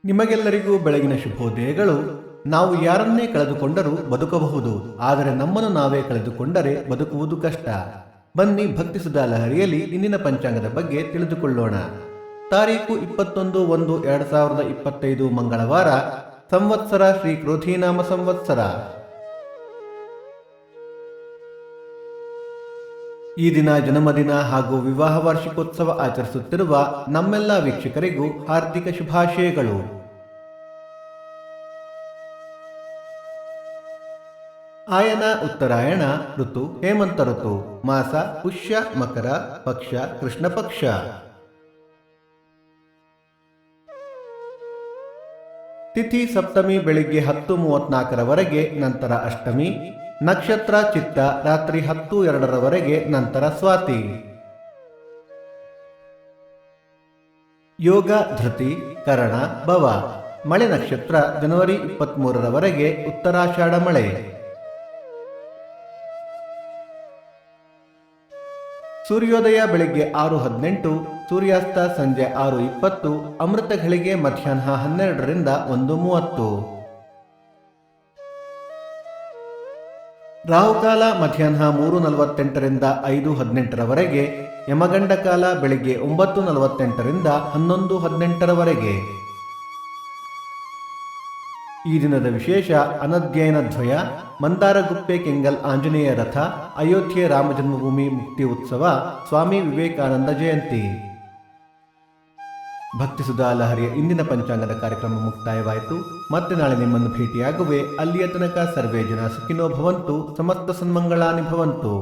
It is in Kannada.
ನಿಮಗೆಲ್ಲರಿಗೂ ಬೆಳಗಿನ ಶುಭೋದಯಗಳು. ನಾವು ಯಾರನ್ನೇ ಕಳೆದುಕೊಂಡರೂ ಬದುಕಬಹುದು, ಆದರೆ ನಮ್ಮನ್ನು ನಾವೇ ಕಳೆದುಕೊಂಡರೆ ಬದುಕುವುದು ಕಷ್ಟ. ಬನ್ನಿ ಭಕ್ತಿ ಲಹರಿಯಲ್ಲಿ ಇಂದಿನ ಪಂಚಾಂಗದ ಬಗ್ಗೆ ತಿಳಿದುಕೊಳ್ಳೋಣ. ತಾರೀಕು 21/1/2025 ಮಂಗಳವಾರ. ಸಂವತ್ಸರ ಶ್ರೀ ಕ್ರೋಧೀನಾಮ ಸಂವತ್ಸರ. ಈ ದಿನ ಜನ್ಮದಿನ ಹಾಗೂ ವಿವಾಹ ವಾರ್ಷಿಕೋತ್ಸವ ಆಚರಿಸುತ್ತಿರುವ ನಮ್ಮೆಲ್ಲ ವೀಕ್ಷಕರಿಗೂ ಹಾರ್ದಿಕ ಶುಭಾಶಯಗಳು. ಆಯನ ಉತ್ತರಾಯಣ ಋತು ಹೇಮಂತ ಋತು. ಮಾಸ ಪುಷ್ಯ ಮಕರ, ಪಕ್ಷ ಕೃಷ್ಣ ಪಕ್ಷ. ತಿಥಿ ಸಪ್ತಮಿ ಬೆಳಿಗ್ಗೆ 10:34 ನಂತರ ಅಷ್ಟಮಿ. ನಕ್ಷತ್ರ ಚಿತ್ತ ರಾತ್ರಿ 10:02 ನಂತರ ಸ್ವಾತಿ. ಯೋಗ ಧೃತಿ ಕರಣ ಭವ. ಮಳೆ ನಕ್ಷತ್ರ ಜನವರಿ 23 ಉತ್ತರಾಷಾಢ ಮಳೆ. ಸೂರ್ಯೋದಯ ಬೆಳಿಗ್ಗೆ 6:18, ಸೂರ್ಯಾಸ್ತ ಸಂಜೆ 6:20, ಅಮೃತ ಘಳಿಗೆ ಮಧ್ಯಾಹ್ನ 12ರಿಂದ 1:30. ರಾಹುಕಾಲ ಮಧ್ಯಾಹ್ನ 3:48ರಿಂದ 5:18, ಯಮಗಂಡ ಕಾಲ ಬೆಳಿಗ್ಗೆ 9:48ರಿಂದ 11:18. ಈ ದಿನದ ವಿಶೇಷ: ಅನಧ್ಯಯನ ದ್ವಯ, ಮಂದಾರಗುಪ್ಪೆ ಕೆಂಗಲ್ ಆಂಜನೇಯ ರಥ, ಅಯೋಧ್ಯೆ ರಾಮ ಜನ್ಮಭೂಮಿ ಮುಕ್ತಿ ಉತ್ಸವ, ಸ್ವಾಮಿ ವಿವೇಕಾನಂದ ಜಯಂತಿ. ಭಕ್ತಿ ಲಹರಿಯ ಇಂದಿನ ಪಂಚಾಂಗದ ಕಾರ್ಯಕ್ರಮ ಮುಕ್ತಾಯವಾಯಿತು. ಮತ್ತೆ ನಾಳೆ ನಿಮ್ಮನ್ನು ಭೇಟಿಯಾಗುವೆ. ಅಲ್ಲಿಯ ತನಕ ಸರ್ವೇ ಜನ ಸುಖಿನೋ ಭವಂತು, ಸಮಸ್ತ ಸನ್ಮಂಗಳಾನಿ ಭವಂತು.